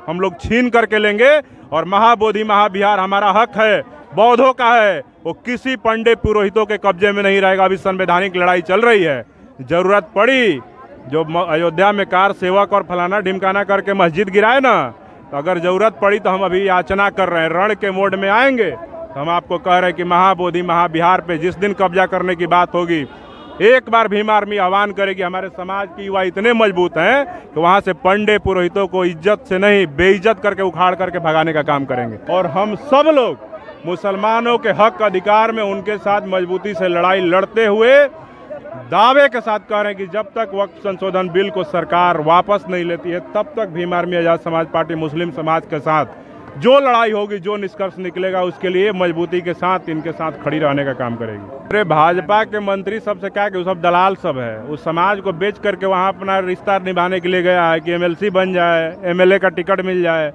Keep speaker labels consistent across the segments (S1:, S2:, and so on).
S1: हम लोग छीन करके लेंगे और महाबोधि महाविहार हमारा हक है, बौद्धों का है, वो किसी पंडित पुरोहितों के कब्जे में नहीं रहेगा। अभी संवैधानिक लड़ाई चल रही है, जरूरत पड़ी जो अयोध्या में कार सेवक और फलाना ढिमकाना करके मस्जिद गिराए ना, तो अगर जरूरत पड़ी तो हम अभी याचना कर रहे हैं, रण के मोड में आएंगे। तो हम आपको कह रहे हैं कि महाबोधि महाविहार पे जिस दिन कब्जा करने की बात होगी, एक बार भीम आर्मी आह्वान करेगी। हमारे समाज की युवा इतने मजबूत हैं कि वहाँ से पंडित पुरोहितों को इज्जत से नहीं बेइज्जत करके उखाड़ करके भगाने का काम करेंगे। और हम सब लोग मुसलमानों के हक अधिकार में उनके साथ मजबूती से लड़ाई लड़ते हुए दावे के साथ कह रहे हैं कि जब तक वक्फ संशोधन बिल को सरकार वापस नहीं लेती है, तब तक भीम आर्मी आजाद समाज पार्टी मुस्लिम समाज के साथ जो लड़ाई होगी, जो निष्कर्ष निकलेगा, उसके लिए मजबूती के साथ इनके साथ खड़ी रहने का काम करेगी। अरे भाजपा के मंत्री सबसे क्या कि वो सब दलाल सब है, उस समाज को बेच करके वहाँ अपना रिश्ता निभाने के लिए गया है कि एमएलसी बन जाए, एमएलए का टिकट मिल जाए,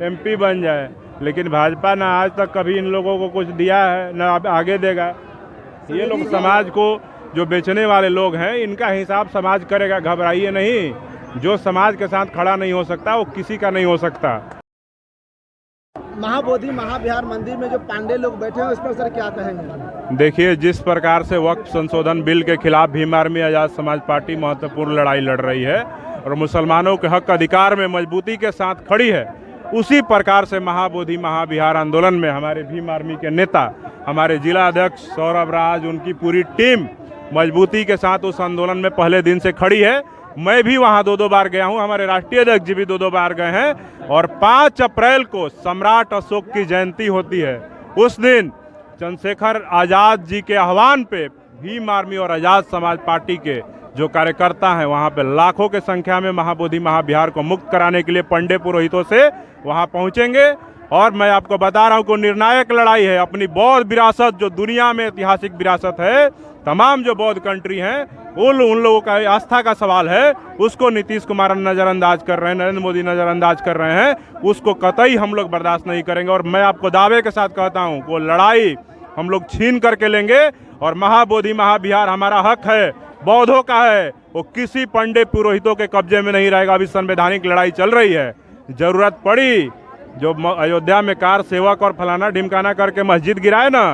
S1: एमपी बन जाए। लेकिन भाजपा ना आज तक कभी इन लोगों को कुछ दिया है, ना आगे देगा। ये लोग समाज को जो बेचने वाले लोग हैं, इनका हिसाब समाज करेगा, घबराइए नहीं। जो समाज के साथ खड़ा नहीं हो सकता वो किसी का नहीं हो सकता।
S2: महाबोधि महाविहार मंदिर में जो पांडे लोग बैठे हैं उस पर सर क्या कहेंगे?
S1: देखिए, जिस प्रकार से वक्फ संशोधन बिल के खिलाफ भीम आर्मी आजाद समाज पार्टी महत्वपूर्ण लड़ाई लड़ रही है और मुसलमानों के हक अधिकार में मजबूती के साथ खड़ी है, उसी प्रकार से महाबोधि महाविहार आंदोलन में हमारे भीम आर्मी के नेता, हमारे जिला अध्यक्ष सौरभ राज, उनकी पूरी टीम मजबूती के साथ उस आंदोलन में पहले दिन से खड़ी है। मैं भी वहाँ 2-2 बार गया हूँ, हमारे राष्ट्रीय अध्यक्ष जी भी 2-2 बार गए हैं। और 5 अप्रैल को सम्राट अशोक की जयंती होती है। उस दिन चंद्रशेखर आजाद जी के आह्वान पे भीम आर्मी और आजाद समाज पार्टी के जो कार्यकर्ता हैं, वहाँ पे लाखों के संख्या में महाबोधि महाविहार को मुक्त कराने के लिए पंडित पुरोहितों से वहाँ पहुँचेंगे। और मैं आपको बता रहा हूँ कि निर्णायक लड़ाई है। अपनी बौद्ध विरासत, जो दुनिया में ऐतिहासिक विरासत है, तमाम जो बौद्ध कंट्री हैं, उन लोगों का आस्था का सवाल है, उसको नीतीश कुमार नज़रअंदाज कर रहे हैं, नरेंद्र मोदी नज़रअंदाज कर रहे हैं, उसको कतई हम लोग बर्दाश्त नहीं करेंगे। और मैं आपको दावे के साथ कहता हूँ, वो लड़ाई हम लोग छीन करके लेंगे और महाबोधि महाविहार हमारा हक है, बौद्धों का है, वो किसी पंडित पुरोहितों के कब्जे में नहीं रहेगा। अभी संवैधानिक लड़ाई चल रही है, जरूरत पड़ी जो अयोध्या में कार सेवक और फलाना ढिमकाना करके मस्जिद गिराए ना,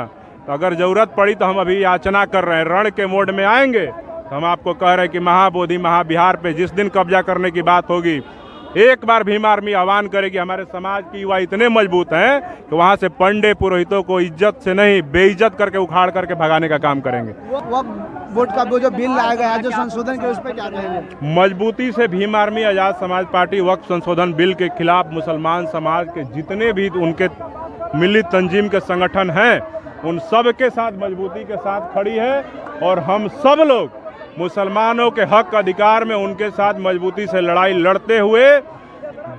S1: तो अगर जरूरत पड़ी तो हम अभी याचना कर रहे हैं, रण के मोड में आएंगे। तो हम आपको कह रहे हैं कि महाबोधि महाविहार पे जिस दिन कब्जा करने की बात होगी, एक बार भीम आर्मी आह्वान करेगी। हमारे समाज की युवा इतने मजबूत हैं कि वहाँ से पंडित पुरोहितों को इज्जत से नहीं बेइज्जत करके उखाड़ करके भगाने का काम करेंगे।
S2: वोट का वो जो बिल लाया गया है, जो संशोधन के, उस पर क्या कहेंगे?
S1: मजबूती से भीम आर्मी आजाद समाज पार्टी वक्फ संशोधन बिल के खिलाफ मुसलमान समाज के जितने भी उनके मिली तंजीम के संगठन हैं, उन सब के साथ मजबूती के साथ खड़ी है। और हम सब लोग मुसलमानों के हक अधिकार में उनके साथ मजबूती से लड़ाई लड़ते हुए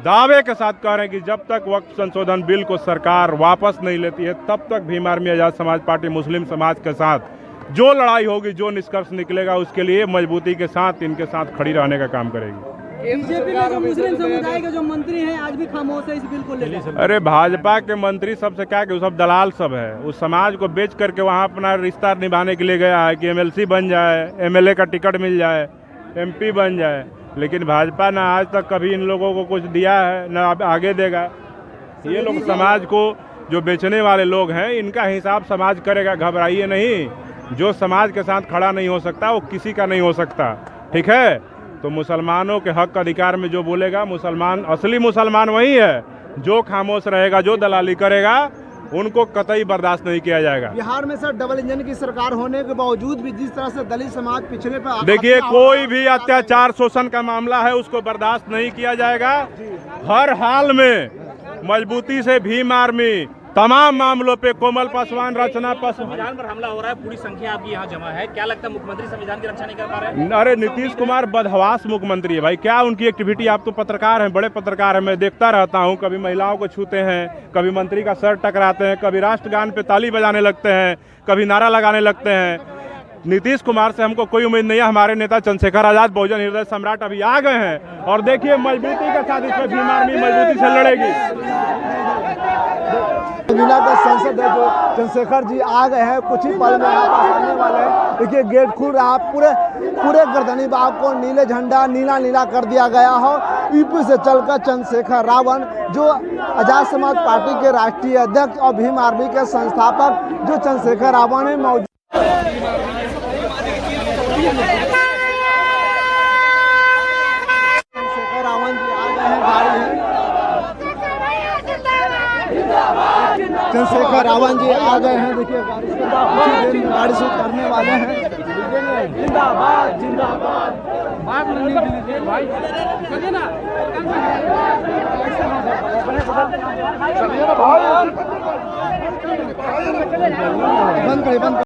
S1: दावे के साथ कह रहे हैं कि जब तक वक्फ संशोधन बिल को सरकार वापस नहीं लेती है, तब तक भीम आर्मी आजाद समाज पार्टी मुस्लिम समाज के साथ जो लड़ाई होगी, जो निष्कर्ष निकलेगा, उसके लिए मजबूती के साथ इनके साथ खड़ी रहने का काम करेगी।
S2: बीजेपी में मुस्लिम समुदाय के जो मंत्री हैं आज भी खामोश है इस बिल को लेकर।
S1: अरे भाजपा के मंत्री सबसे क्या कि वो सब दलाल सब है, उस समाज को बेच करके वहाँ अपना रिश्ता निभाने के लिए गया है कि एमएलसी बन जाए, एमएलए का टिकट मिल जाए, एमपी बन जाए। लेकिन भाजपा ना आज तक कभी इन लोगों को कुछ दिया है, ना आगे देगा। ये लोग समाज को जो बेचने वाले लोग हैं, इनका हिसाब समाज करेगा, घबराइए नहीं। जो समाज के साथ खड़ा नहीं हो सकता वो किसी का नहीं हो सकता, ठीक है? तो मुसलमानों के हक अधिकार में जो बोलेगा, मुसलमान, असली मुसलमान वही है। जो खामोश रहेगा, जो दलाली करेगा, उनको कतई बर्दाश्त नहीं किया जाएगा।
S2: बिहार में सर डबल इंजन की सरकार होने के बावजूद भी जिस तरह से दलित समाज पिछड़े पर,
S1: देखिए, कोई भी अत्याचार शोषण का मामला है, उसको बर्दाश्त नहीं किया जाएगा। हर हाल में मजबूती से भीम आर्मी तमाम मामलों पे, कोमल पासवान, रचना पासवान,
S3: संविधान पर हमला हो रहा है, पूरी संख्या आपकी यहाँ जमा है, क्या लगता है मुख्यमंत्री संविधान की रक्षा नहीं कर पा रहे हैं?
S1: अरे नीतीश कुमार बदहवास मुख्यमंत्री है भाई, क्या उनकी एक्टिविटी। आप तो पत्रकार हैं, बड़े पत्रकार हैं, मैं देखता रहता हूँ। कभी महिलाओं को छूते हैं, कभी मंत्री का सर टकराते हैं, कभी राष्ट्रगान पे ताली बजाने लगते हैं, कभी नारा लगाने लगते हैं। नीतीश कुमार से हमको कोई उम्मीद नहीं है। हमारे नेता चंद्रशेखर आजाद, बहुजन हृदय सम्राट, अभी आ गए हैं और देखिए मजबूती के साथ इस पर भीम आर्मी मजबूती से लड़ेगी।
S2: नीला का संसद है जो चंद्रशेखर जी आ गए हैं, कुछ ही पल में यहाँ पास आने वाले हैं। देखिए गेट खुल रहा, पूरे गर्दनी बाग को नीले झंडा नीला कर दिया गया हो। यूपी से चलकर चंद्रशेखर रावण जो आजाद समाज पार्टी के राष्ट्रीय अध्यक्ष और भीम आर्मी के संस्थापक जो चंद्रशेखर रावण है मौजूद। चंद्रशेखर रावण जी आ गए हैं, गाड़ी है। चंद्रशेखर रावण जी आ गए हैं, देखिए कुछ ही देर में गाड़ी से उतरने वाले हैं। जिंदाबाद जिंदाबाद बंद करें।